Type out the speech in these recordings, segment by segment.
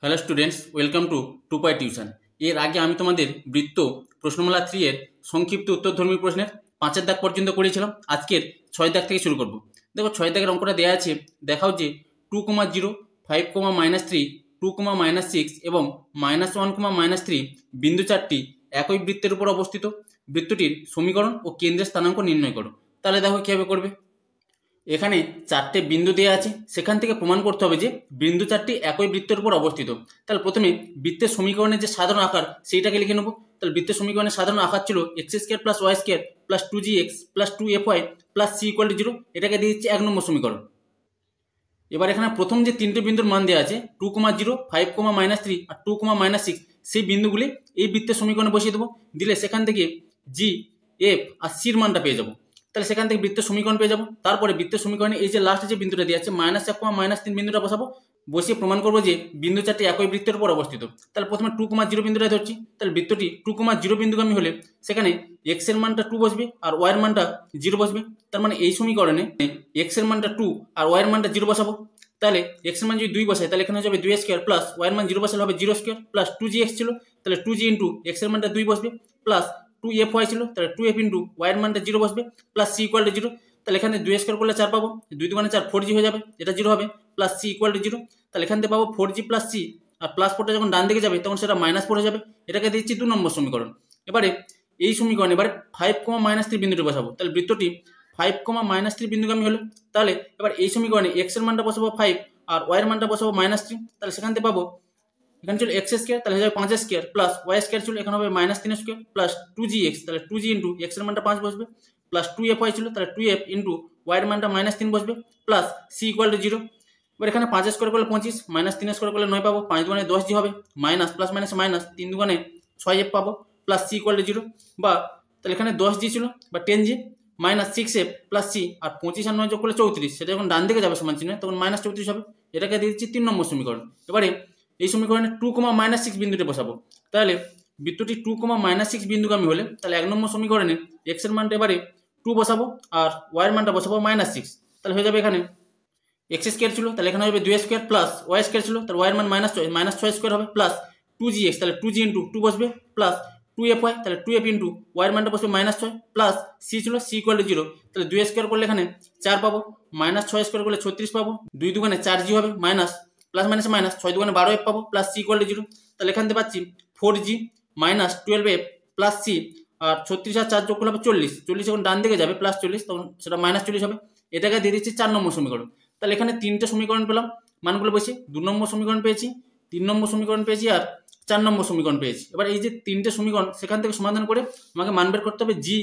Hello students, welcome to Tupai tuition. এর আগে আমি তোমাদের বৃত্ত প্রশ্নমালা 3 এর সংক্ষিপ্ত উত্তরধর্মী প্রশ্নের 5 দাগ পর্যন্ত করেছিলাম। আজকের 6 দাগ থেকে শুরু করব। দেখো 6 দাগের অঙ্কটা দেওয়া আছে, দেখাও যে 2,0, 5,-3, 2,-6 এবং -1,-3 বিন্দু চারটি একই বৃত্তের উপর অবস্থিত। বৃত্তটির সমীকরণ ও কেন্দ্রের স্থানাঙ্ক নির্ণয় করো। তাহলে দেখো কীভাবে করবে। এখানে চারটে বিন্দু দেওয়া আছে, সেখান থেকে প্রমাণ করতে হবে যে বিন্দু চারটি একই বৃত্তের উপর অবস্থিত। তাহলে প্রথমে বৃত্তের সমীকরণের যে সাধারণ আকার সেইটাকে লিখে নেব। তাহলে বৃত্তের সমীকরণের সাধারণ আকার ছিল x² + y² + 2gx + 2fy + c = 0। এটাকে দিয়ে দিচ্ছে 1 নম্বর সমীকরণ। এবার এখানে প্রথম যে তিনটে বিন্দুর মান দেওয়া আছে 2,0, 5,-3 আর 2,-6, সেই বিন্দুগুলি এই বৃত্তের সমীকরণে বসিয়ে দেবো। দিলে সেখান থেকে জি, এফ আর সির মানটা পেয়ে যাবো। তাহলে সেখান থেকে বৃত্তের সমীকরণ পেয়ে যাবো। তারপরে বৃত্তের সমীকরণে এই যে লাস্ট যে বিন্দুটা দেওয়া আছে -1,-3 বিন্দুটা বসাবো। বসিয়ে প্রমাণ করবো যে বিন্দু চারটি একই বৃত্তের উপর অবস্থিত। তাহলে প্রথমে 2,0 বিন্দুটা ধরছি। তাহলে বৃত্তটি 2,0 বিন্দুগামী হলে সেখানে এক্স এর মানটা 2 বসবে আর ওয়াই এর মানটা 0 বসবে। তার মানে এই সমীকরণে এক্স এর মানটা 2 আর ওয়াই এর মানটা 0 বসাবো। তাহলে এক্স এর মান যদি 2 বসাই তাহলে এখানে হয়ে যাবে 2² প্লাস ওয়াই এর মান 0 বসালে হবে 0² প্লাস 2gx ছিল, তাহলে 2g ইন্টু এক্স এর মানটা 2 বসবে প্লাস 2fy ছিল, তাহলে 2f ইন্টু ওয়াই এর মানটা 0 বসবে প্লাস c = 0। তাহলে এখানে 2² করলে 4 পাবো, 2 × 4 4g হয়ে যাবে, এটা 0 হবে, প্লাস c = 0। তাহলে এখান থেকে পাবো 4g প্লাস c, আর প্লাস 4টা যখন ডান দিকে যাবে তখন সেটা -4 হয়ে যাবে। এটাকে দিচ্ছি 2 নম্বর সমীকরণ। এবারে এই সমীকরণে এবারে 5,-3 বিন্দুটি বসাবো। তাহলে বৃত্তটি 5,-3 বিন্দুগামী হলো। তাহলে এবার এই সমীকরণে এক্স এর মানটা বসাবো 5 আর ওয়াই এর মানটা বসাবো -3। তাহলে সেখান থেকে পাবো, এখানে ছিল x², তাহলে হয়ে যাবে 5² প্লাস y² ছিল, এখানে হবে -3² প্লাস 2gx, তাহলে 2g ইন্টু এক্স এর মানটা 5 বসবে প্লাস 2fy ছিল, তাহলে 2f ইন্টু ওয়াই এর মানটা -3 বসবে প্লাস c = 0। এবার এখানে 5² করলে 25, -3² করলে 9 পাবো, 5 × 10g হবে, minus plus minus minus 3 × 6f পাবো প্লাস c = 0। বা তাহলে এখানে 10g ছিল বা 10g -6f প্লাস c, আর 25 আর 9 যোগ করলে 34, সেটা যখন ডান দিকে যাবে সমান চিহ্ন তখন -34 হবে। এটাকে দিয়ে দিচ্ছি 3 নম্বর সমীকরণ। এবারে এই সমীকরণে 2,-6 বিন্দুটি বসাবো। তাহলে বৃত্তটি 2,-6 বিন্দুগামী হলে তাহলে 1 নম্বর সমীকরণে এক্স এর মানটা এবারে 2 বসাবো আর ওয়াই এর মানটা বসাবো -6। তাহলে হয়ে যাবে এখানে x² ছিল, তাহলে এখানে হবে 2² প্লাস y² ছিল, তাহলে ওয়াই এর মান -6² হবে প্লাস 2gx, তাহলে 2g ইন্টু 2 বসবে প্লাস 2fy, তাহলে 2f ইন্টু ওয়াই এর মানটা বসবে -6 প্লাস c ছিল, c = 0। তাহলে 2² করলে এখানে 4 পাবো, -6² করলে 36 পাবো, 2 × 2 = 4g হবে, minus plus minus minus 6 × 2 = 12f পাবো প্লাস c = 0। তাহলে এখান থেকে পাচ্ছি 4g -12f প্লাস c, আর 36 আর 4 যোগ করলে হবে 40, 40 যখন ডান দিকে যাবে প্লাস 40 তখন সেটা -40 হবে। এটাকে দিয়ে দিচ্ছি 4 নম্বর সমীকরণ। তাহলে এখানে তিনটে সমীকরণ পেলাম, মানগুলো বসে 2 নম্বর সমীকরণ পেয়েছি, 3 নম্বর সমীকরণ পেয়েছি আর 4 নম্বর সমীকরণ পেয়েছি। এবার এই যে তিনটে সমীকরণ সেখান থেকে সমাধান করে আমাকে মান বের করতে হবে জি,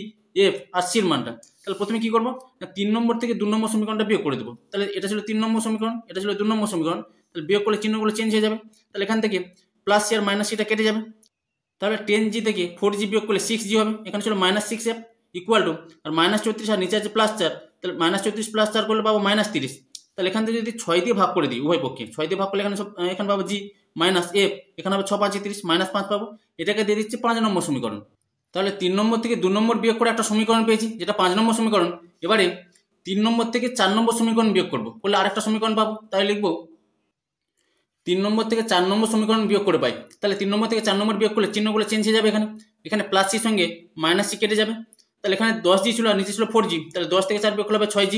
এফ আর সির মানটা। তাহলে প্রথমে কি করবো না, 3 নম্বর থেকে 2 নম্বর সমীকরণটা বিয়োগ করে দেবো। তাহলে এটা ছিল 3 নম্বর সমীকরণ, এটা ছিল 2 নম্বর সমীকরণ। তাহলে বিয়োগ করলে চিহ্নগুলো চেঞ্জ হয়ে যাবে। তাহলে এখান থেকে প্লাস সি আর মাইনাস সিটা কেটে যাবে। তাহলে 10g থেকে 4g বিয়োগ করলে 6g হবে। এখানে ছিল -6f ইকুয়াল টু আর -34 আর নিচে আছে +4, তাহলে -34 + 4 করলে পাবো -30। তাহলে এখান থেকে যদি 6 দিয়ে ভাগ করে দিই উভয় পক্ষে, 6 দিয়ে ভাগ করলে এখানে পাবো জি -f, এখানে হবে 6 × 5 = 30, -5 পাবো। এটাকে দিয়ে দিচ্ছি 5 নম্বর সমীকরণ। তাহলে 3 নম্বর থেকে 2 নম্বর বিয়োগ করে একটা সমীকরণ পেয়েছি, যেটা 5 নম্বর সমীকরণ। এবারে 3 নম্বর থেকে 4 নম্বর সমীকরণ বিয়োগ করবো, করলে আরেকটা সমীকরণ পাবো। তাই লিখবো 3 নম্বর থেকে 4 নম্বর সমীকরণ বিয়োগ করে পাই। তাহলে 3 নম্বর থেকে 4 নম্বর বিয়োগ করলে চিহ্নগুলো চেঞ্জ হয়ে যাবে। এখানে প্লাস সির সঙ্গে মাইনাস সি কেটে যাবে। তাহলে এখানে 10g ছিল আর নিচে ছিল 4g, তাহলে 10 থেকে 4 বিয়োগ করলে হবে 6g।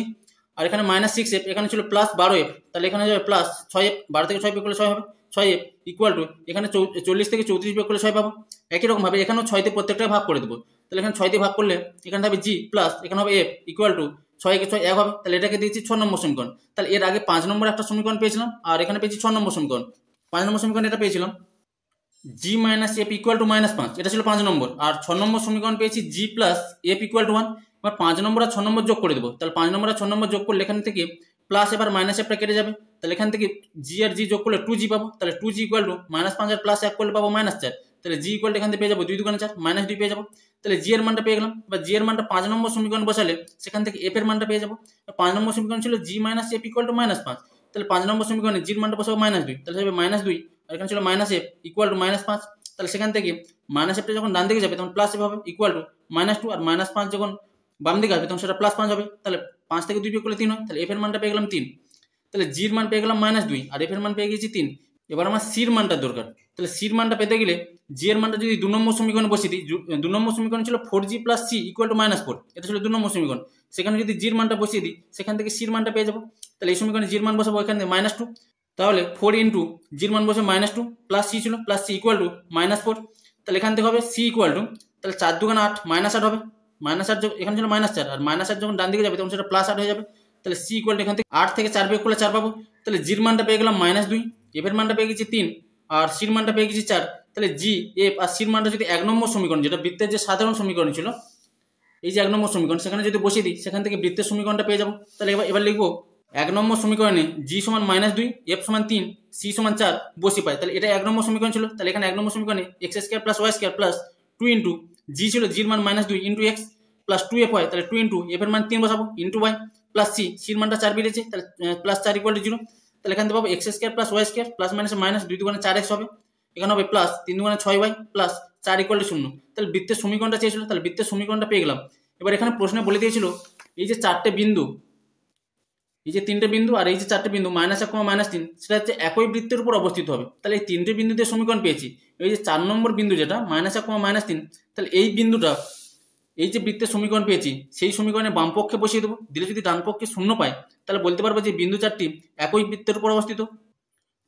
আর এখানে -6f, এখানে ছিল +12f, তাহলে এখানে যাবে প্লাস 6f, 12 থেকে 6 বিয়োগ করলে 6 হবে, 6f ইকুয়াল টু এখানে 40 থেকে 34 বিয়োগ করলে 6 পাবো। একই রকমভাবে এখানেও 6 দিয়ে প্রত্যেকটা ভাগ করে দেবো। তাহলে এখানে 6 দিয়ে ভাগ করলে এখানে হবে জি প্লাস এখানে হবে এফ ইকুয়াল টু 6 কে 6 1 হবে। তাহলে এটাকে দিয়েছি 6 নম্বর সমীকরণ। তাহলে এর আগে 5 নম্বর একটা সমীকরণ পেয়েছিলাম আর এখানে পেয়েছি 6 নম্বর সমীকরণ। 5 নম্বর সমীকরণ এটা পেয়েছিলাম জি - এফ ইকুয়াল টু -5, এটা ছিল 5 নম্বর। আর 6 নম্বর সমীকরণ পেয়েছি G plus F equal to 1। এবার 5 নম্বর আর 6 নম্বর যোগ করে দেবো। তাহলে 5 নম্বর আর 6 নম্বর যোগ করলে এখান থেকে প্লাস এবার মাইনাস এফটা কেটে যাবে। তাহলে এখান থেকে জি আর জি যোগ করলে 2g পাবো। তাহলে 2g equal to -5 R plus 1 করলে পাবো -4। তাহলে জি ইকুয়াল টু এখান থেকে পেয়ে যাবো 2 × 4 -2 পেয়ে যাবো। তাহলে জি এর মানটা পেয়ে গেলাম। এবার জি এর মানটা 5 নম্বর সমীকরণ বসালে সেখান থেকে এফ এর মানটা পেয়ে যাবো। 5 নম্বর সমীকরণ ছিল জি - এফ ইকুয়াল টু -5। তাহলে 5 নম্বর সমীকরণে জির মানটা বসাবো -2, তাহলে হবে -2 আর এখানে ছিল -f ইকুয়াল টু -5। তাহলে সেখান থেকে -fটা যখন ডান দিকে যাবে তখন প্লাস এফ হবে ইকুয়াল টু -2 আর -5 যখন বাম দিকে আসবে তখন সেটা +5 হবে। তাহলে 5 থেকে 2 বিয়োগ করলে 3 হয়। তাহলে এফ এর মানটা পেয়ে গেলাম 3। তাহলে জির মান পেয়ে গেলাম -2 আর এফ এর মান পেয়ে গেছি 3। এবার আমার সির মানটা দরকার। তাহলে সির মানটা পেতে গেলে জি এর মানটা যদি 2 নম্বর সমীকরণে বসিয়ে দিই, 2 নম্বর সমীকরণ ছিল 4g + c = -4, এটা ছিল 2 নম্বর সমীকরণ। সেখানে যদি জির মানটা বসিয়ে দিই, সেখান থেকে সির মানটা পেয়ে যাবো। তাহলে এই সমীকরণে জির মান বসাবো, এখানে -2, তাহলে 4 ইন্টু জির মান বসে -2 প্লাস সি ছিল, প্লাস সি = -4। তাহলে এখান থেকে হবে সি = তাহলে 4 × 8 -8 হবে, -8 এখানে ছিল -4, আর -8 যখন ডান দিকে যাবে তখন সেটা +8 হয়ে যাবে। তাহলে সি = এখান থেকে 8 থেকে 4 বিয়োগ করলে 4 পাবো। তাহলে জির মানটা পেয়ে গেলাম -2, এফ এর মানটা পেয়ে গেছি 3, আর সির মানটা পেয়ে গেছি 4। তাহলে জি, এফ আর সির মানটা যদি 1 নম্বর সমীকরণ, যেটা বৃত্তের যে সাধারণ সমীকরণ ছিল, এই যে 1 নম্বর সমীকরণ, সেখানে যদি বসিয়ে দিই, সেখান থেকে বৃত্তের সমীকরণটা পেয়ে যাবো। তাহলে এবার লিখবো 1 নম্বর সমীকরণে জি সমান -2, এফ সমান 3, সি সমান 4 বসি পাই। তাহলে এটা 1 নম্বর সমীকরণ ছিল। তাহলে এখানে 1 নম্বর সমীকরণে x² + y² প্লাস 2 ইন্টু জি ছিল, জির মান -2 ইন্টু এক্স প্লাস 2f হয়, তাহলে 2 ইন্টু এফ এর মান 3 বসাবো ইন্টু ওয়াই প্লাস সি, সির মানটা 4 বেরিয়েছে, তাহলে প্লাস 4 = 0। তাহলে এখান থেকে পাবো x² + y² plus minus 2 × 4x হবে, এখানে হবে প্লাস 3 × 6y প্লাস 4 = 0। তাহলে বৃত্তের সমীকরণটা চেয়েছিল, তাহলে বৃত্তের সমীকরণটা পেয়ে গেলাম। এবার এখানে প্রশ্নে বলে দিয়েছিল এই যে 4টে বিন্দু, এই যে 3টে বিন্দু আর এই যে 4টে বিন্দু -1, -3, সেটা হচ্ছে একই বৃত্তের উপর অবস্থিত হবে। তাহলে এই 3টে বিন্দু দিয়ে সমীকরণ পেয়েছি। এই যে 4 নম্বর বিন্দু যেটা -1, -3, তাহলে এই বিন্দুটা, এই যে বৃত্তের সমীকরণ পেয়েছি, সেই সমীকরণে বাম পক্ষে বসিয়ে দেবো। দিলে যদি ডান পক্ষে 0 পাই, তাহলে বলতে পারবো যে বিন্দু 4টি একই বৃত্তের উপর অবস্থিত।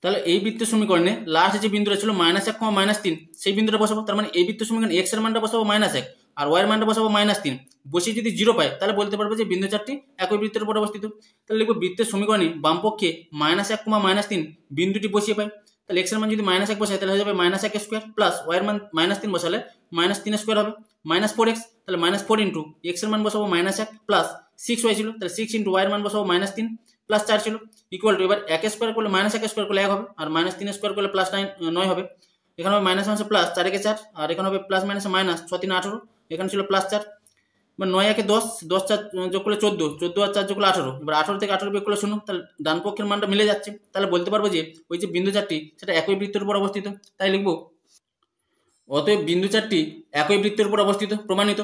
তাহলে এই বৃত্তের সমীকরণে লাস্ট যে বিন্দুটা ছিল -1, -3, সেই বিন্দুটা বসাবো। তার মানে এই বৃত্তের সমীকরণে x এর মানটা বসাবো -1 আর y এর মানটা বসাবো -3, বসিয়ে যদি 0 পাই, তাহলে বলতে পারবো যে বিন্দু 4টি একই বৃত্তের উপর অবস্থিত। তাহলে লিখবো বৃত্তের সমীকরণে বাম পক্ষে -1, -3 বিন্দুটি বসিয়ে পাই। তাহলে x এর মান যদি -1 বসাই, তাহলে হয়ে যাবে -1² প্লাস y এর মান -3 বসালে -3² হবে, -4x। তাহলে -4 ইন্টু x এর মান বসাবো -1 প্লাস 6y ছিল, তাহলে 6 ইন্টু y এর মান বসাবো -3 প্লাস 4 ছিল, ইকুয়াল টু এবার 1² করলে -1² করলে 1 হবে, আর -3² করলে প্লাস 9 হবে। এখানে হবে -1 প্লাস 4 × 4, আর এখানে হবে প্লাস মাইনাস মাইনাস 6 × 3 = 18, এখানে ছিল প্লাস 4। এবার 9 × 1 = 10, 10 4 যোগ করলে 14, 14 আর 4 যোগ করলে 18, এবার 18 থেকে 18 বিয়োগ করলে 0। তাহলে ডান পক্ষের মানটা মিলে যাচ্ছে। তাহলে বলতে পারবো যে ওই যে বিন্দু 4টি সেটা একই বৃত্তের উপর অবস্থিত। তাই লিখবো অতএব বিন্দু 4টি একই বৃত্তের উপর অবস্থিত, প্রমাণিত।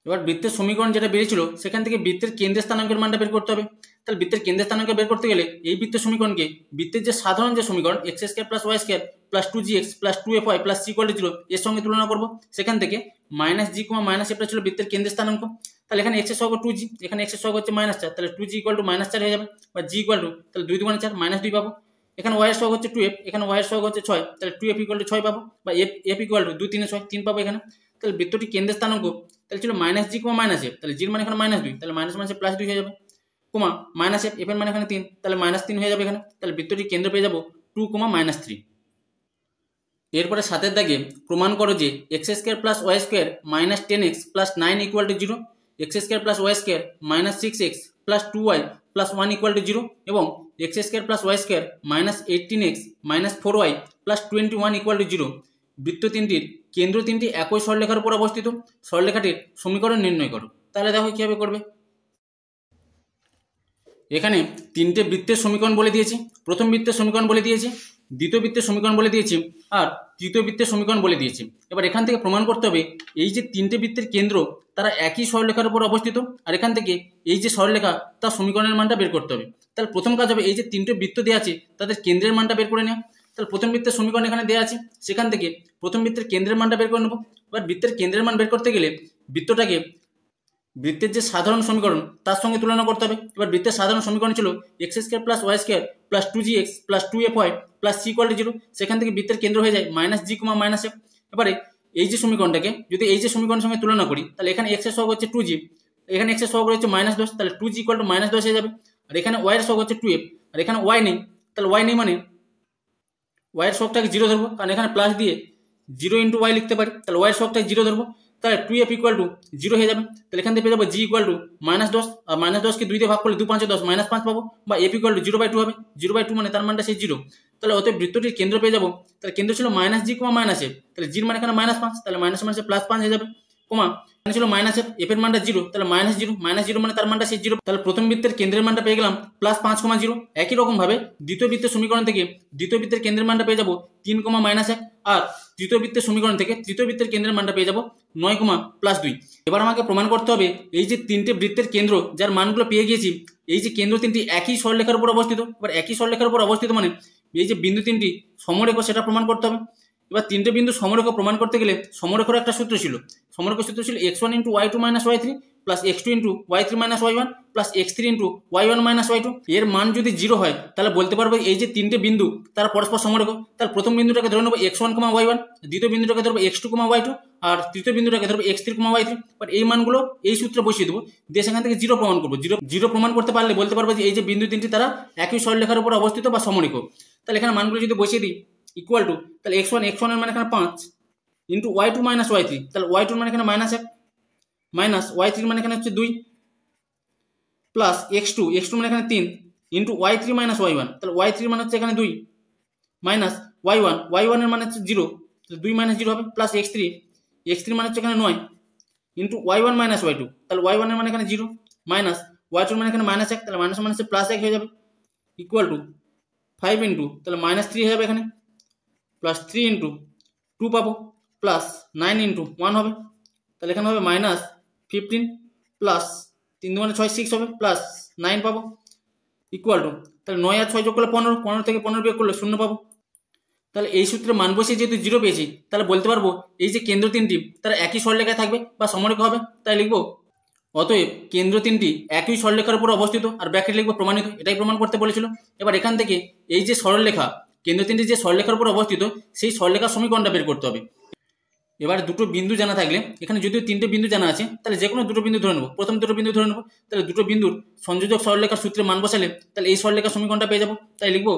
এবার বৃত্তের সমীকরণ যেটা বেরিয়েছিল, সেখান থেকে বৃত্তের কেন্দ্রের স্থানাঙ্কের মানটা বের করতে হবে। তাহলে বৃত্তের কেন্দ্রের স্থানাঙ্ক বের করতে গেলে এই বৃত্তের সমীকরণকে বৃত্তের যে সাধারণ যে সমীকরণ x² + y² plus 2gx plus 2fy plus c = 0 এর সঙ্গে তুলনা করব। সেখান থেকে -g, -f ছিল বৃত্তের কেন্দ্রের স্থানাঙ্ক। তাহলে এখানে x এর সহগ 2g, এখানে x এর সহগ হচ্ছে -4, তাহলে 2g = -4 হয়ে যাবে, বা g তাহলে 2 × 4 -2 পাবো। এখানে y এর সহগ হচ্ছে 2f, এখানে y এর সহগ হচ্ছে 6, তাহলে 2f = 6 পাবো, বা f = 2 3 6 3 পাবো এখানে। তাহলে বৃত্তটি কেন্দ্রের স্থানাঙ্ক তাহলে ছিল -g, -f, তাহলে জির মান এখানে -2, তাহলে মাইনাসে প্লাস 2 হয়ে যাবে, কমা -f, এফ এর মান এখানে 3, তাহলে -3 হয়ে যাবে এখানে। তাহলে বৃত্তটির কেন্দ্র পেয়ে যাবো 2, -3। এরপরে 7 দাগে প্রমাণ করো যে x² + y² -10x + 9 = 0, x² + y² -6x + 2y + 1 = 0 এবং x² + y² -18x - 4y + 21 = 0। বৃত্ত তিনটির কেন্দ্র তিনটি একই সরলরেখার উপর অবস্থিত। সরলরেখাটির সমীকরণ নির্ণয় করো। তাহলে দেখো কিভাবে করবে। এখানে 3টে বৃত্তের সমীকরণ বলে দিয়েছি। প্রথম বৃত্তের সমীকরণ বলে দিয়েছি, দ্বিতীয় বৃত্তের সমীকরণ বলে দিয়েছি, আর তৃতীয় বৃত্তের সমীকরণ বলে দিয়েছি। এবার এখান থেকে প্রমাণ করতে হবে এই যে 3টে বৃত্তের কেন্দ্র তারা একই সরলরেখার উপর অবস্থিত, আর এখান থেকে এই যে সরলরেখা তার সমীকরণের মানটা বের করতে হবে। তাহলে প্রথম কাজ হবে এই যে 3টে বৃত্ত দেওয়া আছে তাদের কেন্দ্রের মানটা বের করে নেওয়া। তাহলে প্রথম বৃত্তের সমীকরণ এখানে দেওয়া আছে, সেখান থেকে প্রথম বৃত্তের কেন্দ্রের মানটা বের করে নেব। এবার বৃত্তের কেন্দ্রের মান বের করতে গেলে বৃত্তটাকে বৃত্তের যে সাধারণ সমীকরণ তার সঙ্গে তুলনা করতে হবে। এবার বৃত্তের সাধারণ সমীকরণ ছিল x² + y² + 2gx + 2fy + c = 0, সেখান থেকে বৃত্তের কেন্দ্র হয়ে যায় -g, -f। এবারে এই যে সমীকরণটাকে যদি এই যে সমীকরণের সঙ্গে তুলনা করি, তাহলে এখানে x এর সহগ হচ্ছে 2g, এখানে x এর সহগ হচ্ছে -10, তাহলে 2g = -10 হয়ে যাবে, আর এখানে y এর সহগ হচ্ছে 2f, আর এখানে y নেই, তাহলে y নেই মানে y এর সহগটাকে 0 ধরবো, কারণ এখানে প্লাস দিয়ে 0 × y লিখতে পারি, তাহলে y এর সহগটাকে 0 ধরবো, তাহলে 2f = 0 হয়ে যাবে। তাহলে এখান থেকে পেয়ে যাবো g = -10, আর -10 কে 2 দিয়ে ভাগ করলে 2 × 5 = 10, -5 পাবো, বা f = 0/2 হবে, 0/2 মানে তার মানটা সেই 0। তাহলে অতএব বৃত্তটির কেন্দ্র পেয়ে যাবো, তাহলে কেন্দ্র ছিল -g, -f, তাহলে জির মান এখানে -5, তাহলে মাইনাসে প্লাস 5 হয়ে যাবে, কমা এখানে ছিল -f, f এর মানটা 0, তাহলে -0 মানে তার মানটা সেই 0। তাহলে প্রথম বৃত্তের কেন্দ্রের মানটা পেয়ে গেলাম +5, 0। একই রকম ভাবে দ্বিতীয় বৃত্তের সমীকরণ থেকে দ্বিতীয় বৃত্তের কেন্দ্রের মানটা পেয়ে যাবো 3, -1, আর তৃতীয় বৃত্তের সমীকরণ থেকে তৃতীয় বৃত্তের কেন্দ্রের মানটা পেয়ে যাবো 9, +2। এবার আমাকে প্রমাণ করতে হবে এই যে 3টে বৃত্তের কেন্দ্র যার মানগুলো পেয়ে গিয়েছি, এই যে কেন্দ্র তিনটি একই সরলরেখার উপর অবস্থিত। এবার একই সরলরেখার উপর অবস্থিত মানে এই যে বিন্দু তিনটি সমরেখ সেটা প্রমাণ করতে হবে। এবার তিনটে বিন্দু সমরেখ প্রমাণ করতে গেলে সমরেখর একটা সূত্র ছিল, সমরেখ সূত্র ছিল x1 into y2 minus y3 plus x2 into y3 minus y1 plus x3 into y1 minus y2। এর মান যদি 0 হয় তাহলে বলতে পারবো এই যে তিনটে বিন্দু তারা পরস্পর সমরেখ। তাহলে প্রথম বিন্দুটাকে ধরে নেবো x1, y1, দ্বিতীয় বিন্দুটাকে ধরবো x2, y2, আর তৃতীয় বিন্দুটাকে ধরবো x3, y3। বাট এই মানগুলো এই সূত্রে বসিয়ে দেবো, দিয়ে সেখান থেকে 0 প্রমাণ করবো। জিরো প্রমাণ করতে পারলে বলতে পারবো যে এই যে বিন্দু তিনটি তারা একই সরলরেখার উপর অবস্থিত বা সমরেখ। তাহলে এখানে মানগুলো যদি বসিয়ে দিই ইকুয়াল টু, তাহলে x1 এর মানে এখানে 5 ইন্টু y2 মাইনাস y3, তাহলে y2 মানে এখানে -1 মাইনাস y3 মানে এখানে হচ্ছে 2 প্লাস x2 মানে এখানে 3 ইন্টু y3 মাইনাস y1, তাহলে y3 মানে হচ্ছে এখানে 2 মাইনাস y1 এর মানে হচ্ছে 0, তাহলে 2 মাইনাস 0 হবে, প্লাস x3 মানে হচ্ছে এখানে 9 ইন্টু y1 মাইনাস y2, তাহলে y1 এর মানে এখানে 0 মাইনাস y2 মানে এখানে -1, তাহলে মাইনাস মাইনাসে প্লাস 1 হয়ে যাবে ইকুয়াল টু 5 ইন্টু, তাহলে -3 হয়ে যাবে এখানে, প্লাস 3 ইন্টু 2 পাবো, প্লাস 9 ইন্টু 1 হবে, তাহলে এখানে হবে -15 প্লাস 3 2 6 6 হবে, প্লাস 9 পাবো ইকুয়াল টু, তাহলে 9 আর 6 যোগ করলে 15 থেকে 15 বিয়োগ করলে 0 পাবো। তাহলে এই সূত্রে মান বসিয়ে যেহেতু 0 পেয়েছি, তাহলে বলতে পারবো এই যে কেন্দ্র তিনটি তারা একই সরলরেখায় থাকবে বা সমরেখ হবে। তাই লিখবো অতএব কেন্দ্র তিনটি একই সরলরেখার উপর অবস্থিত, আর ব্র্যাকেট লিখবো প্রমাণিত, এটাই প্রমাণ করতে বলেছিল। এবার এখান থেকে এই যে সরলরেখা কেন্দ্র তিনটি যে সরলরেখার উপর অবস্থিত সেই সরলরেখার সমীকরণটা বের করতে হবে। এবার দুটো বিন্দু জানা থাকলে, এখানে যদিও তিনটে বিন্দু জানা আছে, তাহলে যে কোনো দুটো বিন্দু ধরে নেবো, প্রথম দুটো বিন্দু ধরে নেবো, তাহলে দুটো বিন্দুর সংযোজক সরলরেখার সূত্রে মান বসালে তাহলে এই সরলরেখার সমীকরণটা পেয়ে যাবো। তাই লিখবো,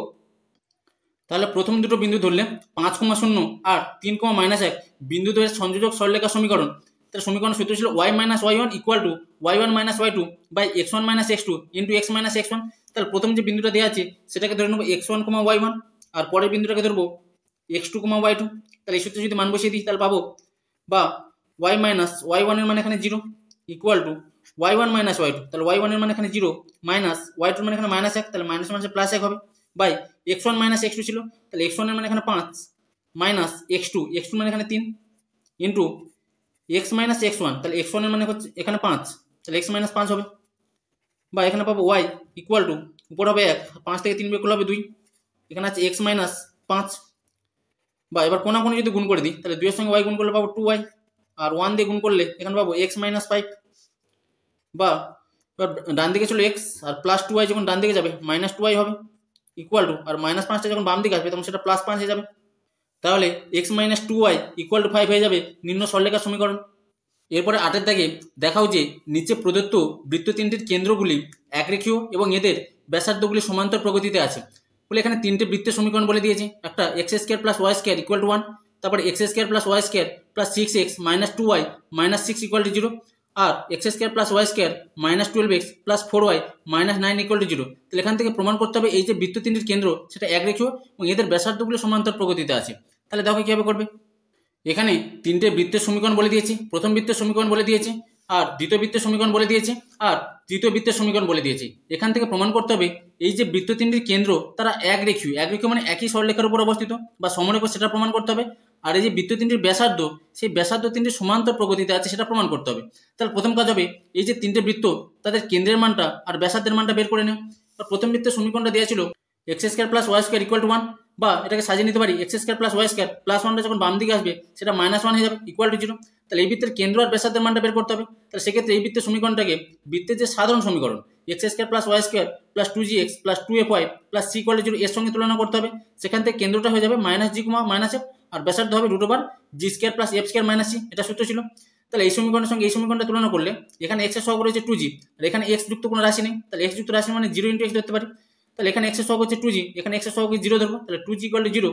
তাহলে প্রথম দুটো বিন্দু ধরলে 5,0 আর 3,-1 বিন্দু দ্বয়ের সংযোজক সরলরেখার সমীকরণ। তাহলে সমীকরণ সূত্র ছিল y minus y1 equal to y1 minus y2 by x1 minus x2 into x minus x1। তাহলে প্রথম যে বিন্দুটা দেওয়া আছে সেটাকে ধরে নেবো x1, y1, আর পরের বিন্দুটাকে ধরবো x2, y2। তাহলে এই সূত্রে যদি মান বসিয়ে দিই তাহলে পাবো, বা y মাইনাস y1 এর মানে এখানে 0 equal to y1 minus y2, তাহলে y1 এর মানে এখানে 0 মাইনাস y2 মানে এখানে -1, তাহলে মাইনাস মাইনাসে প্লাস 1 হবে, বাই x1 মাইনাস x2 ছিল, তাহলে x1 এর মানে এখানে 5 মাইনাস x2 মানে এখানে 3 ইন্টু x মাইনাস x1, তাহলে x1 এর মানে হচ্ছে এখানে 5, তাহলে x মাইনাস 5 হবে, বা এখানে পাবো y ইকুয়াল টু, উপর হবে 1, 5 থেকে 3 বিয়োগ করলে হবে 2, এখানে আছে x মাইনাস 5, বা এবার কোনাকুনি যদি গুণ করে দিই তাহলে 2 এর সঙ্গে y গুণ করলে পাবো 2y, আর 1 দিয়ে গুণ করলে এখানে পাবো x মাইনাস 5, বা এবার ডান দিকে ছিল x আর প্লাস 2y যখন ডান দিকে যাবে মাইনাস 2y হবে ইকুয়াল টু, আর মাইনাস 5টা যখন বাম দিকে আসবে তখন সেটা প্লাস 5 হয়ে যাবে, তাহলে x minus 2y equal to 5 হয়ে যাবে নিম্ন সরলরেখার সমীকরণ। এরপরে 8 দাগে দেখাও যে নিচে প্রদত্ত বৃত্ত তিনটির কেন্দ্রগুলি একরেখীয় এবং এদের ব্যাসার্ধগুলি সমান্তর প্রগতিতে আছে বলে এখানে তিনটে বৃত্তের সমীকরণ বলে দিয়েছে। একটা x² plus y² equal to 1, তারপরে x² plus y² plus 6x minus 2y minus 6 equal to 0, আর x² plus y² minus 12x plus 4y minus 9 equal to 0। তাহলে এখান থেকে প্রমাণ করতে হবে এই যে বৃত্ত তিনটির কেন্দ্র সেটা একরেখীয় এবং এদের ব্যাসার্ধগুলি সমান্তর প্রগতিতে আছে। তাহলে দেখো কীভাবে করবে, এখানে তিনটে বৃত্তের সমীকরণ বলে দিয়েছে, প্রথম বৃত্তের সমীকরণ বলে দিয়েছে, আর দ্বিতীয় বৃত্তের সমীকরণ বলে দিয়েছে, আর তৃতীয় বৃত্তের সমীকরণ বলে দিয়েছে। এখান থেকে প্রমাণ করতে হবে এই যে বৃত্ত তিনটির কেন্দ্র তারা একরেখীয় মানে একই সরলরেখার উপর অবস্থিত বা সমরেখ, সেটা প্রমাণ করতে হবে। আর এই যে বৃত্ত তিনটির ব্যাসার্ধ, সেই ব্যাসার্ধ তিনটি সমান্তর প্রগতিতে আছে সেটা প্রমাণ করতে হবে। তাহলে প্রথম কাজ হবে এই যে তিনটে বৃত্ত তাদের কেন্দ্রের মানটা আর ব্যাসার্ধের মানটা বের করে নেওয়া। প্রথম বৃত্তের সমীকরণটা দেওয়া ছিল x² plus y² equal to 1, বা এটাকে সাজিয়ে নিতে পারি x² প্লাস y² প্লাস 1টা যখন বাম দিকে আসবে সেটা -1 হয়ে যাবে ইকুয়াল টু 0। তাহলে এই বৃত্তের কেন্দ্র আর ব্যাসার্ধের মানটা বের করতে হবে। তাহলে সেক্ষেত্রে এই বৃত্তের সমীকরণটাকে বৃত্তের যে সাধারণ সমীকরণ x² plus y² plus 2gx plus 2fy plus c equal to 0 এর সঙ্গে তুলনা করতে হবে। সেখান থেকে কেন্দ্রটা হয়ে যাবে -g, -f, আর ব্যাসার্ধ হবে √g² plus f² minus c, এটা সূত্র ছিল। তাহলে এই সমীকরণের সঙ্গে এই সমীকরণটা তুলনা করলে এখানে x এর সহগ রয়েছে 2g, আর এখানে x যুক্ত কোনো রাশি নেই, তাহলে x যুক্ত রাশি মানে 0 × x ধরতে পারি। তাহলে এখানে x এর সহগ হচ্ছে 2g, এখানে x এর সহগ 0 ধরবো, তাহলে 2g ইকুয়াল টু 0,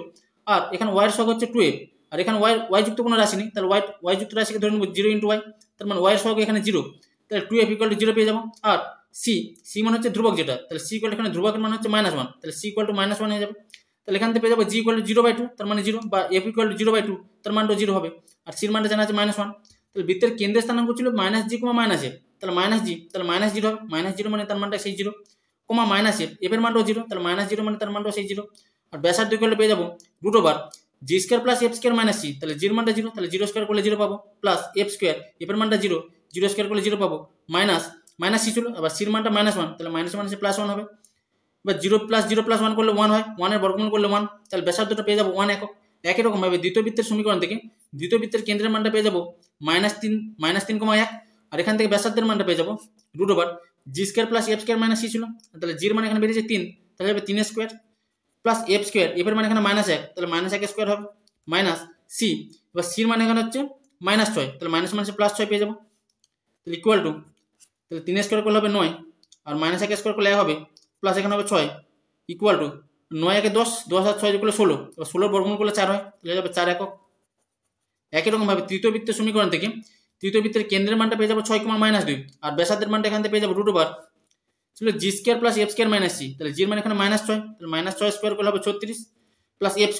আর এখানে y এর সহগ হচ্ছে 2f, আর এখানে y যুক্ত কোনো রাশি নেই, তাহলে y যুক্ত রাশিকে ধরে নেবো 0 × y, তার মানে y এর সহগ এখানে 0, তাহলে 2f ইকুয়াল টু 0 পেয়ে যাবো। আর c মানে হচ্ছে ধ্রুবক যেটা, তাহলে c ইকুয়াল এখানে ধ্রুবকের মান হচ্ছে -1, তাহলে c ইকুয়াল টু -1 হয়ে যাবে। তাহলে এখান থেকে পেয়ে যাবো g ইকুয়াল টু 0/2, তার মানে 0, বা f ইকুয়াল টু 0/2, তার মানটা 0 হবে, আর c এর মানটা জানা আছে -1। তাহলে বৃত্তের কেন্দ্রের স্থানাঙ্ক ছিল -g, -f, তাহলে -g, তাহলে -0 হবে, -0 মানে তার মানটা সেই 0, -f, f এর মানটাও 0, তাহলে -0 মানে তার মানটাও সেই 0, আর ব্যাসার্ধ করলে পেয়ে যাবো √g² plus f² minus c, তাহলে g এর মানটা 0, তাহলে 0² করলে 0 পাবো, প্লাস f², f এর মানটা 0, 0² করলে 0 পাবো, মাইনাস c ছিল, আবার c এর মানটা -1, তাহলে -1 প্লাস 1 হবে, এবার 0 + 0 + 1 করলে 1 হয়, 1-এর বর্গমূল করলে 1, তাহলে ব্যাসার্ধটা পেয়ে যাবো 1 একক। একই রকমভাবে দ্বিতীয় বৃত্তের সমীকরণ থেকে দ্বিতীয় বৃত্তের কেন্দ্রের মানটা পেয়ে যাবো -3,1, আর এখান থেকে ব্যাসার্ধের মানটা পেয়ে যাবো √g² + f² - c ছিল, তাহলে g এর মান এখানে বেরিয়েছে 3, তাহলে হবে 3 স্কোয়ার প্লাস f², f এর মান এখানে -1, তাহলে -1² হবে মাইনাস c, এবার c এর মান এখানে হচ্ছে -6, তাহলে মাইনাস মাইনাসে +6 পেয়ে যাবো, তাহলে ইকুয়াল টু, তাহলে 3 স্কোয়ার করলে হবে 9, আর -1² করলে 1 হবে, প্লাস এখানে হবে 6, ইকুয়াল টু 9 × 10, 10 আর 6 যোগ করলে 16, এবার 16 বর্গমূল করলে 4 হয়, তাহলে যাবে 4 একক। একই রকমভাবে তৃতীয় বৃত্তের সমীকরণ থেকে তৃতীয় বৃত্তের কেন্দ্রের মানটা পেয়ে যাবো 6, -2, আর ব্যাসার্ধের মানটা এখান থেকে পেয়ে যাবো √g² + f² - c, তাহলে g এর মান এখানে -6, তাহলে -6 স্কোয়ার করলে হবে 36, প্লাস f²,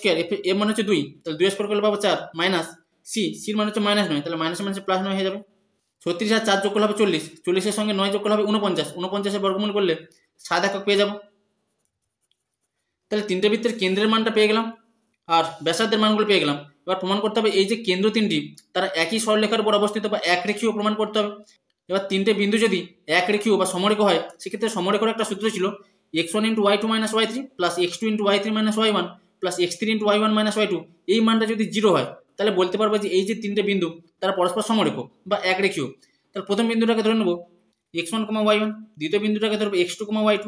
f মানে হচ্ছে 2, তাহলে 2 স্কোয়ার করলে পাবো 4, মাইনাস c, c এর মান হচ্ছে -9, তাহলে মাইনাসে মাইনাসে +9 হয়ে যাবে, 36 আর 4 যোগ করলে হবে 40, 40-এর সঙ্গে 9 যোগ করলে হবে 49, 49-এর বর্গমূল করলে 7 একক পেয়ে যাবো। তাহলে তিনটে বৃত্তের কেন্দ্রের মানটা পেয়ে গেলাম আর ব্যাসার্ধের মানগুলো পেয়ে গেলাম। এবার প্রমাণ করতে হবে এই যে কেন্দ্র তিনটি তারা একই সরলরেখার উপর অবস্থিত বা একরেখীয় প্রমাণ করতে হবে। এবার তিনটে বিন্দু যদি একরেখীয় বা সমরেখ হয় সেক্ষেত্রে সমরেখার একটা সূত্র ছিল x1 × y2 - y3 plus x2 × y3 - y1 plus x3 × y1 - y2, এই মানটা যদি 0 হয় তাহলে বলতে পারবো যে এই যে তিনটে বিন্দু তারা পরস্পর সমরেখ বা একরেখীয়। তাহলে প্রথম বিন্দুটাকে ধরে নেব x1, y1, দ্বিতীয় বিন্দুটাকে ধরবো x2, y2,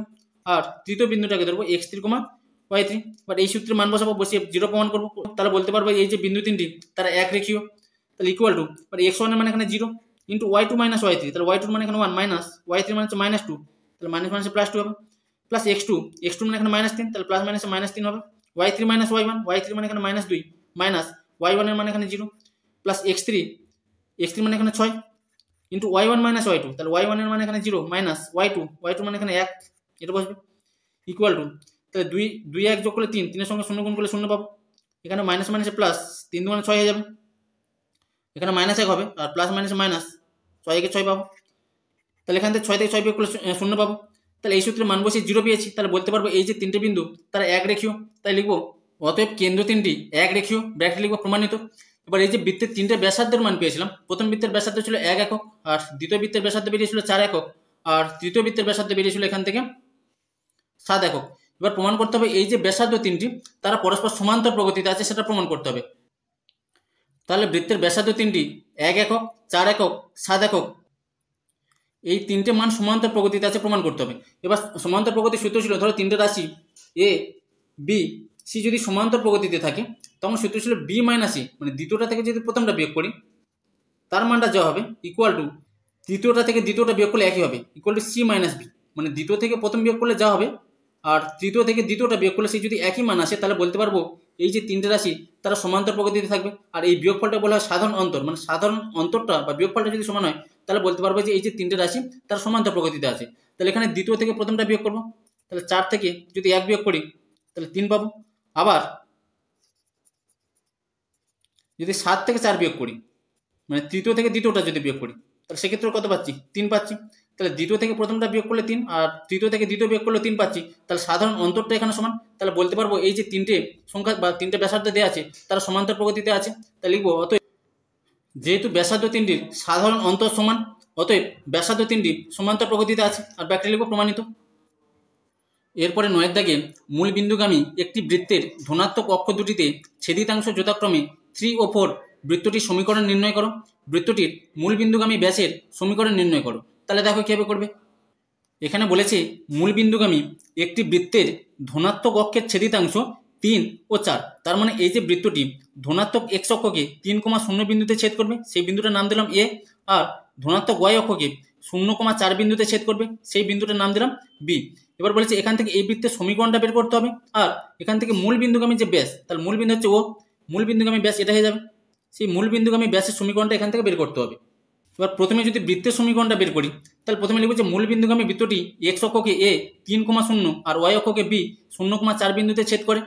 আর তৃতীয় বিন্দুটাকে ধরবো x3, y3। বাট এই সূত্রে মান বসাবো, বসিয়ে 0 প্রমাণ করবো, তাহলে বলতে পারবো এই যে বিন্দু তিনটি তারা একরেখীয়। তাহলে ইকুয়াল টু, বাট x1 এর মানে এখানে 0 ইন্টু y2 - y3, তাহলে y2 এর মানে এখানে 1 মাইনাস y3 মানে হচ্ছে -2, তাহলে মাইনাস মাইনাসে +2 হবে, প্লাস x2 মানে এখানে -3, তাহলে প্লাস মাইনাসে -3 হবে, y3 - y1, y3 মানে এখানে -2 মাইনাস y1 এর মানে এখানে 0, প্লাস x3 মানে এখানে 6 ইন্টু y1 - y2, তাহলে y1 এর মানে এখানে 0 মাইনাস y2 মানে এখানে 1, এটা বসবে, ইকুয়াল টু, তাহলে 2 1 যোগ করলে 3, 3-এর সঙ্গে 0 গুণ করলে 0 পাবো, এখানে মাইনাস মাইনাসে প্লাস, 3 × 6 হয়ে যাবে, এখানে -1 হবে, আর প্লাস মাইনাসে মাইনাস, 6 × 6 পাবো, তাহলে এখান থেকে 6 থেকে 6 বিয়োগ করলে 0 পাবো। তাহলে এই সূত্রে মান বসিয়ে 0 পেয়েছি, তাহলে বলতে পারবো এই যে তিনটে বিন্দু তারা একরেখীয়। তাই লিখবো অতএব কেন্দ্র তিনটি একরেখীয়, ব্র্যাকেটে লিখবো প্রমাণিত। এবার এই যে বৃত্তের তিনটে ব্যাসার্ধের মান পেয়েছিলাম, প্রথম বৃত্তের ব্যাসার্ধ ছিল 1 একক, আর দ্বিতীয় বৃত্তের ব্যাসার্ধ বেরিয়েছিল 4 একক, আর তৃতীয় বৃত্তের ব্যাসার্ধ বেরিয়েছিল এখান থেকে 7 একক। এবার প্রমাণ করতে হবে এই যে ব্যাসার্ধ তিনটি তারা পরস্পর সমান্তর প্রগতিতে আছে, সেটা প্রমাণ করতে হবে। তাহলে বৃত্তের ব্যাসার্ধ তিনটি 1 একক, 4 একক, 7 একক, এই তিনটে মান সমান্তর প্রগতিতে আছে, প্রমাণ করতে হবে। এবার সমান্তর প্রগতির সূত্র ছিল, ধরো তিনটে রাশি এ বি সি যদি সমান্তর প্রগতিতে থাকে তখন সূত্র ছিল বি মাইনাস এ, মানে দ্বিতীয়টা থেকে যদি প্রথমটা বিয়োগ করি তার মানটা যা হবে ইকুয়াল টু তৃতীয়টা থেকে দ্বিতীয়টা বিয়োগ করলে একই হবে, equal to C minus B, মানে দ্বিতীয় থেকে প্রথম বিয়োগ করলে যা হবে আর তৃতীয় থেকে দ্বিতীয়টা বিয়োগ করলে সেই যদি একই মান আসে তাহলে বলতে পারবো এই যে তিনটে রাশি তারা সমান্তর প্রগতিতে থাকবে। আর এই বিয়োগফলটা বলা হয় সাধারণ অন্তর, মানে সাধারণ অন্তরটা বা বিয়োগফলটা যদি সমান হয় তাহলে বলতে পারবো যে এই যে তিনটে রাশি তারা সমান্তর প্রগতিতে আছে। তাহলে এখানে দ্বিতীয় থেকে প্রথমটা বিয়োগ করবো, তাহলে 4 থেকে যদি 1 বিয়োগ করি তাহলে 3 পাবো, আবার যদি 7 থেকে 4 বিয়োগ করি মানে তৃতীয় থেকে দ্বিতীয়টা যদি বিয়োগ করি তাহলে সেক্ষেত্রে কত পাচ্ছি, 3 পাচ্ছি। তাহলে দ্বিতীয় থেকে প্রথমটা বিয়োগ করলে 3, আর তৃতীয় থেকে দ্বিতীয় বিয়োগ করলে 3 পাচ্ছি, তাহলে সাধারণ অন্তরটা এখানে সমান। তাহলে বলতে পারবো এই যে তিনটে সংখ্যা বা তিনটে ব্যাসার্ধ দেওয়া আছে তারা সমান্তর প্রগতিতে আছে। তাহলে লিখবো অতএব যেহেতু ব্যাসার্ধ তিনটির সাধারণ অন্তর সমান, অতএব ব্যাসার্ধ তিনটি সমান্তর প্রগতিতে আছে, আর ব্যাখ্যা লিখবো প্রমাণিত। এরপরে 9 দাগে মূল বিন্দুগামী একটি বৃত্তের ধনাত্মক অক্ষ দুটিতে ছেদিতাংশ যথাক্রমে 3 ও 4 বৃত্তটির সমীকরণ নির্ণয় করো। বৃত্তটির মূল বিন্দুগামী ব্যাসের সমীকরণ নির্ণয় করো। তাহলে দেখো কীভাবে করবে, এখানে বলেছে মূল বিন্দুগামী একটি বৃত্তের ধনাত্মক অক্ষের ছেদিতাংশ 3 ও 4, তার মানে এই যে বৃত্তটি ধনাত্মক x অক্ষকে 3,0 বিন্দুতে ছেদ করবে, সেই বিন্দুটার নাম দিলাম এ, আর ধনাত্মক y অক্ষকে 0,4 বিন্দুতে ছেদ করবে, সেই বিন্দুটার নাম দিলাম বি। এবার বলেছে এখান থেকে এই বৃত্তের সমীকরণটা বের করতে হবে, আর এখান থেকে মূল বিন্দুগামী যে ব্যাস, তাহলে মূল বিন্দু হচ্ছে ও, মূল বিন্দুগামী ব্যাস এটা হয়ে যাবে, সেই মূল বিন্দুগামী ব্যাসের সমীকরণটা এখান থেকে বের করতে হবে। এবার প্রথমে যদি বৃত্তের সমীকরণটা বের করি তাহলে প্রথমে লিখব যে মূল বিন্দুগামী বৃত্তটি x অক্ষকে a 3,0 R y অক্ষকে b 0,4 বিন্দুতে ছেদ করে।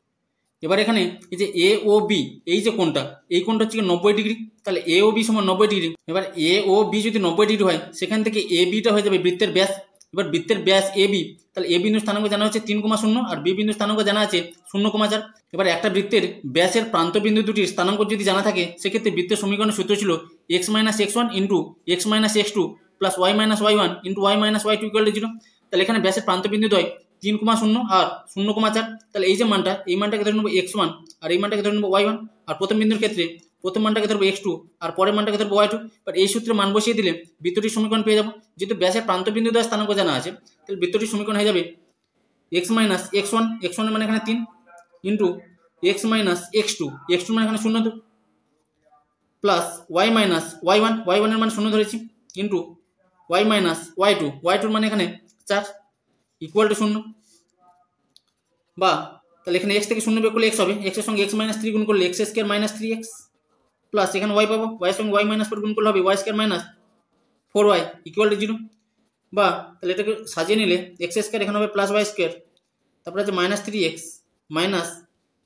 এবার এখানে এই যে এ ও বি এই যে কোণটা, এই কোণটা হচ্ছে 90 ডিগ্রি, তাহলে এ ও বি সমান 90 ডিগ্রি। এবার এ ও বি যদি 90 ডিগ্রি হয় সেখান থেকে এ বিটা হয়ে যাবে বৃত্তের ব্যাস। এবার বৃত্তের ব্যাস এ বি, তাহলে এ বিন্দু স্থানাঙ্ক জানা হচ্ছে 3,0 আর বি বিন্দু স্থানাঙ্ক জানা আছে 0,4। এবার একটা বৃত্তের ব্যাসের প্রান্ত বিন্দু দুটির স্থানাঙ্ক যদি জানা থাকে সেক্ষেত্রে বৃত্তের সমীকরণের সূত্র ছিল x - x1 into x - x2 plus y - y1 into y - y2 = 0। তাহলে এখানে ব্যাসের প্রান্ত বিন্দু দ্বয় 3,0 আর 0,4। তাহলে এই যে মানটা, এই মানটাকে ধরে নেবো x1 আর এই মানটাকে ধরে নেবো y1। আর প্রথম বিন্দুর ক্ষেত্রে প্রথম মানটাকে ধরবো x2 আর পরের মানটাকে ধরবো y2। বাট এই সূত্রে মান বসিয়ে দিলে বৃত্তটির সমীকরণ পেয়ে যাবো। যেহেতু ব্যাসের প্রান্ত বিন্দু দ্বারা স্থানাঙ্ক জানা আছে, তাহলে বৃত্তটির সমীকরণ হয়ে যাবে x মাইনাস x1, x1 এর মানে এখানে 3, into x minus x2, x2 মানে এখানে 0 plus y minus y1, y1 এর মানে 0 ধরেছি, into y minus y2, y2 মানে এখানে 4 ইকুয়াল টু 0। বা তাহলে এখানে x থেকে 0 বিয়োগ করলে x হবে, x এর সঙ্গে x মাইনাস 3 গুণ করলে x square minus 3x plus এখানে y পাবো, y এর সঙ্গে y মাইনাস 4 গুণ করলে হবে y square minus 4y equal to 0। বা তাহলে এটাকে সাজিয়ে নিলে x স্কয়ার এখানে হবে প্লাস y স্কয়ার, তারপরে আছে minus 3x minus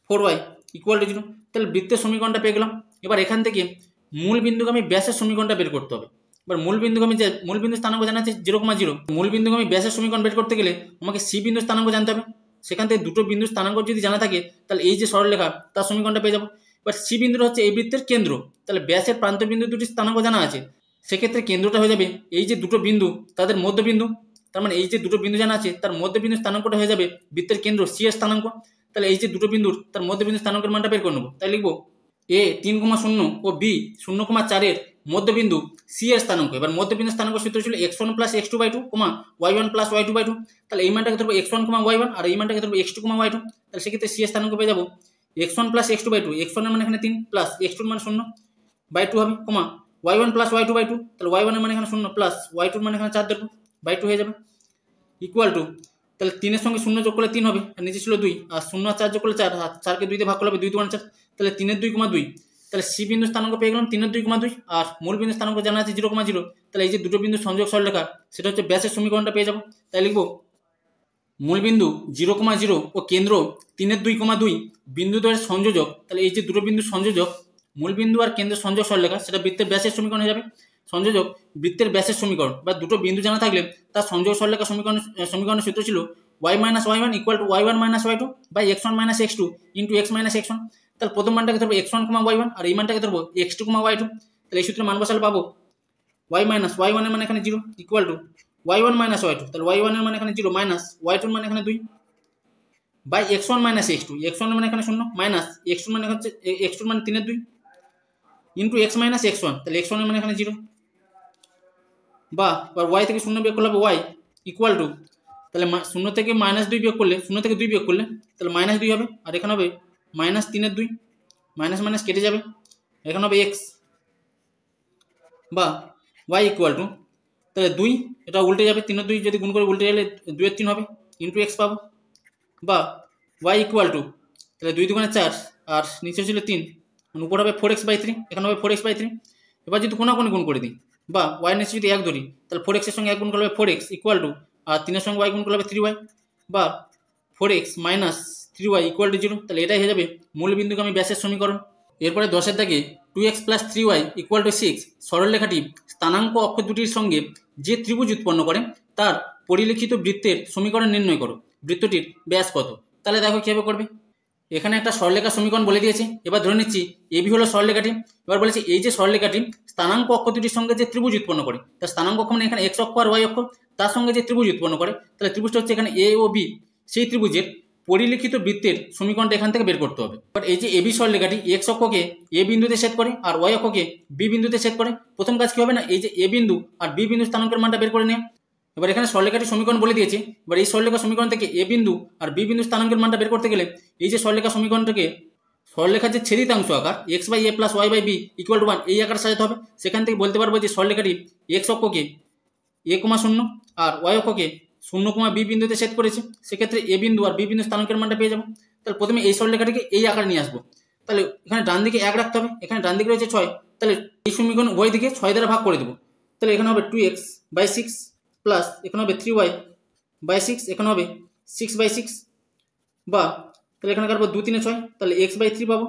4y equal to 0। তাহলে বৃত্তের সমীকরণটা পেয়ে গেলাম। এবার এখান থেকে মূল বিন্দুগামী ব্যাসের সমীকরণটা বের করতে হবে। এবার মূল বিন্দু স্থানাঙ্ক জানা আছে 0,0। মূল বিন্দুগামী ব্যাসের সমীকরণ বের করতে গেলে আমাকে সি বিন্দু স্থানাঙ্ক জানতে হবে। সেখান থেকে দুটো বিন্দু স্থানাঙ্ক যদি জানা থাকে, তাহলে এই যে সরলরেখা তার সমীকরণটা পেয়ে যাবো। এবার সি বিন্দুটা হচ্ছে এই বৃত্তের কেন্দ্র, তাহলে ব্যাসের প্রান্ত বিন্দু দুটি স্থানাঙ্ক জানা আছে, সেক্ষেত্রে কেন্দ্রটা হয়ে যাবে এই যে দুটো বিন্দু তাদের মধ্যবিন্দু। তার মানে এই যে দুটো বিন্দু জানা আছে তার মধ্যবিন্দু স্থানাঙ্কটা হয়ে যাবে বৃত্তের কেন্দ্র সি এর স্থানাঙ্ক। তাহলে এই যে দুটো বিন্দুর তার মধ্যবিন্দু স্থানাঙ্কের মানটা বের করে নেবো। তাই লিখবো এ 3,0 ও বি 0,4 এর মধ্যবিন্দু সি এর স্থানাঙ্ক। এবার মধ্যবিন্দু স্থানাঙ্ক সূত্র ছিল x1 plus x2/2, y1 plus y2/2। তাহলে এই মানটাকে ধরবো x1, y1 আর এই মানটাকে ধরবো x2, y2। তাহলে সেক্ষেত্রে সি এর স্থানাঙ্ক পেয়ে যাবো x1 প্লাস x2/2, x1 এর মানে এখানে 3 প্লাস x2 এর মানে 0/2 হবে, y1 প্লাস y2/2। তাহলে y1 এর মানে এখানে 0 প্লাস y2 এর মানে এখানে 4 ধরবো, বাই 2 হয়ে যাবে ইকুয়াল টু। তাহলে 3 এর সঙ্গে 0 যোগ করলে 3 হবে, আর নিচে ছিল 2, আর 0 আর 4 যোগ করলে 4, আর 4কে 2 দিয়ে ভাগ করলে হবে 2 2 4। তাহলে 3 এর 2,2। তাহলে সি বিন্দু স্থানাঙ্ক পেয়ে গেলাম 3 এর 2,2, আর মূল বিন্দু স্থানাঙ্ক জানা আছে 0,0। তাহলে এই যে দুটো বিন্দু সংযোগ সরলরেখা সেটা হচ্ছে ব্যাসের সমীকরণটা পেয়ে যাবো। তাই লিখবো মূল বিন্দু 0,0 ও কেন্দ্র 3 এর 2,2 বিন্দু দ্বয়ের সংযোজক। তাহলে এই যে দুটো বিন্দু সংযোজক, মূল বিন্দু আর কেন্দ্রের সংযোগ সরলরেখা, সেটা বৃত্তের ব্যাসের সমীকরণ হয়ে যাবে। সংযোজক বৃত্তের ব্যাসের সমীকরণ বা দুটো বিন্দু জানা থাকলে তার সংযোগ সরলরেখা সমীকরণের সূত্র ছিল y minus y1 equal to y1 minus y2 by x1 minus x2 into x minus x1। তাহলে প্রথম মানটাকে ধরবো x1, y1 আর এই মানটাকে ধরবো x2, y2। তাহলে এই সূত্রে মান বসালে পাবো y মাইনাস y1 এর মানে এখানে 0 equal to y1 minus y2। তাহলে y1 এর মানে এখানে 0 মাইনাস y2 এর মানে এখানে 2 by x1 minus x2, x1 এর মানে এখানে 0 মাইনাস x2 মানে হচ্ছে x2 মানে 3 এর 2 ইন্টু x মাইনাস x1। তাহলে x1 এর মানে এখানে 0 বা y থেকে 0 বিয়োগ করলে হবে y ইকুয়াল টু, তাহলে 0 থেকে -2 বিয়োগ করলে, 0 থেকে 2 বিয়োগ করলে তাহলে -2 হবে, আর এখানে হবে -3 এর 2, মাইনাস মাইনাস কেটে যাবে, এখানে হবে x বা y ইকুয়াল টু, তাহলে 2 এটা উল্টে যাবে, 3 এর 2 যদি গুণ করে উল্টে গেলে 2 এর 3 হবে ইন্টু x পাবো, বা y ইকুয়াল টু, তাহলে 2 2 4 আর নিচে ছিল 3, উপর হবে 4x/3, এখানে হবে 4x/3। এবার যদি কোনাকুনি গুণ করে দিই বা y নিচে যদি 1 ধরি, তাহলে 4x এর সঙ্গে 1 গুণ করলে হবে 4x ইকুয়াল টু, আর 3 এর সঙ্গে y গুণ করলে হবে 3y বা 4x minus 3y equal to 0। তাহলে এটাই হয়ে যাবে মূল বিন্দুগামী ব্যাসের সমীকরণ। এরপরে 10 দাগে 2x plus 3y equal to 6 সরলরেখাটি স্থানাঙ্ক অক্ষ দুটির সঙ্গে যে ত্রিভুজ উৎপন্ন করে তার পরিলিখিত বৃত্তের সমীকরণ নির্ণয় করো, বৃত্তটির ব্যাস কত। তাহলে দেখো কীভাবে করবে। এখানে একটা সরলরেখার সমীকরণ বলে দিয়েছে। এবার ধরে নিচ্ছি এবি হলো সরলরেখাটি। এবার বলেছে এই যে সরলরেখাটি স্থানাঙ্ক অক্ষ দুটির সঙ্গে যে ত্রিভুজ উৎপন্ন করে, তার স্থানাঙ্ক অক্ষ মানে এখানে x অক্ষ আর y অক্ষ, তার সঙ্গে যে ত্রিভুজ উৎপন্ন করে, তাহলে ত্রিভুজটা হচ্ছে এখানে এ ও বি। সেই ত্রিভুজের পরিলিখিত বৃত্তের সমীকরণটা এখান থেকে বের করতে হবে। বাট এই যে এবি সরলরেখাটি x অক্ষকে এ বিন্দুতে ছেদ করে আর y অক্ষকে বি বিন্দুতে ছেদ করে, প্রথম কাজ কি হবে না, এই যে এ বিন্দু আর বি বিন্দু স্থানাঙ্কের মানটা বের করে নেয়। এবার এখানে সরলরেখাটির সমীকরণ বলে দিয়েছে। এবার এই সরলরেখার সমীকরণ থেকে এ বিন্দু আর বি বিন্দু স্থানাঙ্কের মানটা বের করতে গেলে এই যে সরলরেখার সমীকরণটাকে সরলরেখার যে ছেদিতাংশ আকার x/a plus y/b equal to 1 এই আকার সাজাতে হবে। সেখান থেকে বলতে পারবো যে সরলরেখাটি x অক্ষকে a,0 আর y অক্ষকে 0, b বিন্দুতে ছেদ করেছে। সেক্ষেত্রে এ বিন্দু আর বি বিন্দু স্থানাঙ্কের মানটা পেয়ে যাবো। তাহলে প্রথমে এই সরলরেখাটিকে এই আকারে নিয়ে আসবো। তাহলে এখানে ডান দিকে 1 রাখতে হবে, এখানে ডান দিকে রয়েছে 6, তাহলে এই সমীকরণ উভয় দিকে 6 দ্বারা ভাগ করে দেবো। তাহলে এখানে হবে 2x/6 প্লাস এখানে হবে 3y/6, এখানে হবে 6/6 বা তাহলে এখানে কাটবো 2 3 6, তাহলে x/3 পাবো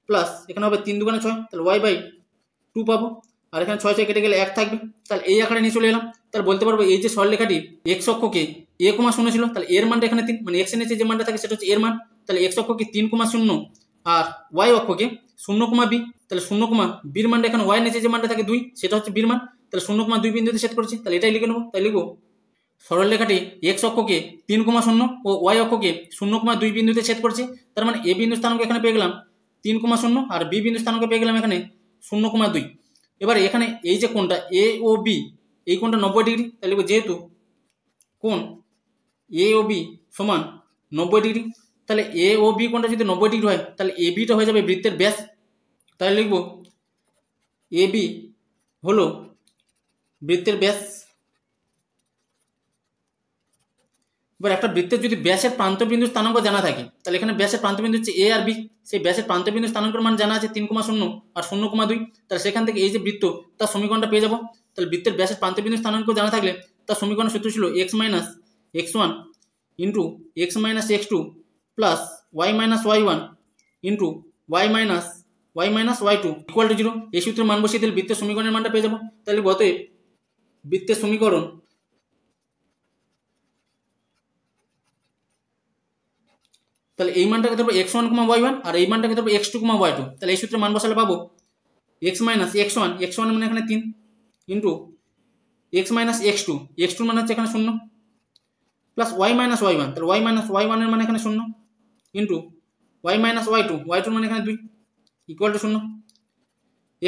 প্লাস এখানে হবে 3 2 6, তাহলে y/2 পাবো, আর এখানে 6 6 কেটে গেলে 1 থাকবে। তাহলে এই আকারে নিয়ে চলে এলাম। তাহলে বলতে পারবো এই যে সরলরেখাটি x অক্ষকে a,0 ছিল, তাহলে এর মানটা এখানে 3, মানে x এর নিচে যে মানটা থাকে সেটা হচ্ছে এর মান। তাহলে x অক্ষকে 3,0 আর y অক্ষকে 0,b, তাহলে 0,b এর মানটা এখানে y এর নিচে যে মানটা থাকে 2, সেটা হচ্ছে b এর মান। তাহলে 0,2 বিন্দুতে ছেদ করেছি, তাহলে এটাই লিখে নেবো। তাই লিখবো সরলরেখাটি এক্স অক্ষকে 3,0 ও ওয়াই অক্ষকে 0,2 বিন্দুতে ছেদ করছে। তার মানে এ বিন্দু স্থানাঙ্ক এখানে পেয়ে গেলাম 3,0 আর বি বিন্দু স্থানাঙ্ক পেয়ে গেলাম এখানে 0,2। এবার এখানে এই যে কোণটা এ ও বি, এই কোণটা 90 ডিগ্রি, তাহলে যেহেতু কোণ এ ও বি সমান 90 ডিগ্রি, তাহলে এ ও বি কোণটা যদি 90 ডিগ্রি হয় তাহলে এ বিটা হয়ে যাবে বৃত্তের ব্যাস। তাহলে লিখব এ বি হলো বৃত্তের ব্যাস। এবার একটা বৃত্তের যদি ব্যাসের প্রান্তবিন্দু স্থানাঙ্ক জানা থাকে, তাহলে এখানে ব্যাসের প্রান্তবিন্দু হচ্ছে এ আর বি, সেই ব্যাসের প্রান্তবিন্দু স্থানাঙ্কের মান জানা আছে 3,0 আর 0,2, তাহলে সেখান থেকে এই যে বৃত্ত তার সমীকরণটা পেয়ে যাবো। তাহলে বৃত্তের ব্যাসের প্রান্তবিন্দু স্থানাঙ্ক জানা থাকলে তার সমীকরণ সূত্র ছিল x minus x1 into x minus x2 plus y minus y1 into y minus y2 equal to 0। এই সূত্রের মান বসিয়ে দিলে বৃত্তের সমীকরণের মানটা পেয়ে যাবো। তাহলে অতএব বৃত্তের সমীকরণ তাহলে এই মানটাকে ধরবো x1, y1 আর এই মানটাকে ধরবো x2, y2। তাহলে এই সূত্রে মান বসালে পাবো x মাইনাস x1 মানে এখানে 3 ইন্টু x মাইনাস x2 মানে হচ্ছে এখানে 0 প্লাস y মাইনাস y1, তাহলে y মাইনাস y1 এর মানে এখানে 0 ইন্টু y মাইনাস y2 মানে এখানে 2 ইকুয়াল টু 0।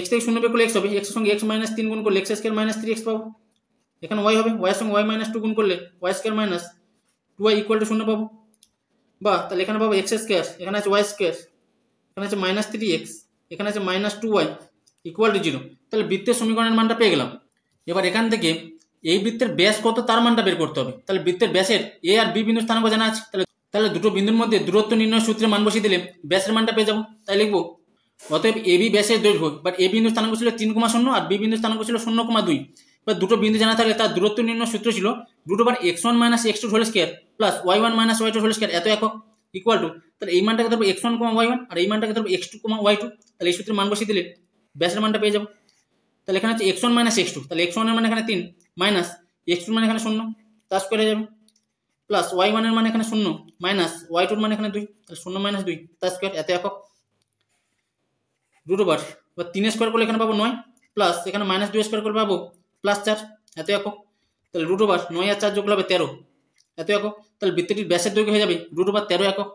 x থেকে 0 বের করলে x হবে, x এর সঙ্গে x মাইনাস 3 গুণ করলে x স্কয়ার মাইনাস 3x পাবো। এখানে y হবে, y এর সঙ্গে y মাইনাস 2 গুণ করলে y square minus 2y equal to 0 পাবো। বা তাহলে এখানে পাবো এক্স স্কয়ার, এখানে আছে ওয়াই স্কয়ার, এখানে আছে মাইনাস 3x, এখানে আছে মাইনাস 2y ইকুয়াল টু 0। তাহলে বৃত্তের সমীকরণের মানটা পেয়ে গেলাম। এবার এখান থেকে এই বৃত্তের ব্যাস কত তার মানটা বের করতে হবে। তাহলে বৃত্তের ব্যাসের এ আর বি বিন্দু স্থানাঙ্ক জানা আছে, তাহলে দুটো বিন্দুর মধ্যে দূরত্ব নির্ণয় সূত্রে মান বসিয়ে দিলে ব্যাসের মানটা পেয়ে যাবো। তাই লিখবো অতএব এ বি ব্যাসের দৈর্ঘ্য, বাট এ বিন্দু স্থানাঙ্ক ছিল 3,0 আর বি বিন্দু স্থানাঙ্ক ছিল 0,2। এবার দুটো বিন্দু জানা থাকলে তার দূরত্ব নির্ণয় সূত্র ছিল x1 minus x2 whole square plus y1 minus y2 whole square এত একক ইকুয়াল টু, তাহলে এই মানটাকে ধরবো x1, y1 আর এই মানটাকে ধরবো x2, y2। তাহলে এই সূত্রে মান বসিয়ে দিলে ব্যাসের মানটা পেয়ে যাবো। তাহলে এখানে হচ্ছে x1 মাইনাস x2, তাহলে x1 এর মানে এখানে 3 মাইনাস x2 মানে এখানে 0 তার স্কয়ার হয়ে যাবে প্লাস y1 এর মানে এখানে 0 মাইনাস y2 মানে এখানে 2, তাহলে 0 মাইনাস 2 তার স্কয়ার এত একক রুট ওভার। এবার 3 স্কয়ার করলে এখানে পাবো 9 প্লাস এখানে মাইনাস 2 স্কয়ার করলে পাবো প্লাস 4 এত একক। তাহলে রুট ওভার 9 আর 4 যোগ হবে 13 এত একক। তাহলে বৃত্তটির ব্যাসের দৈর্ঘ্য হয়ে যাবে রুট ওভার 13 একক।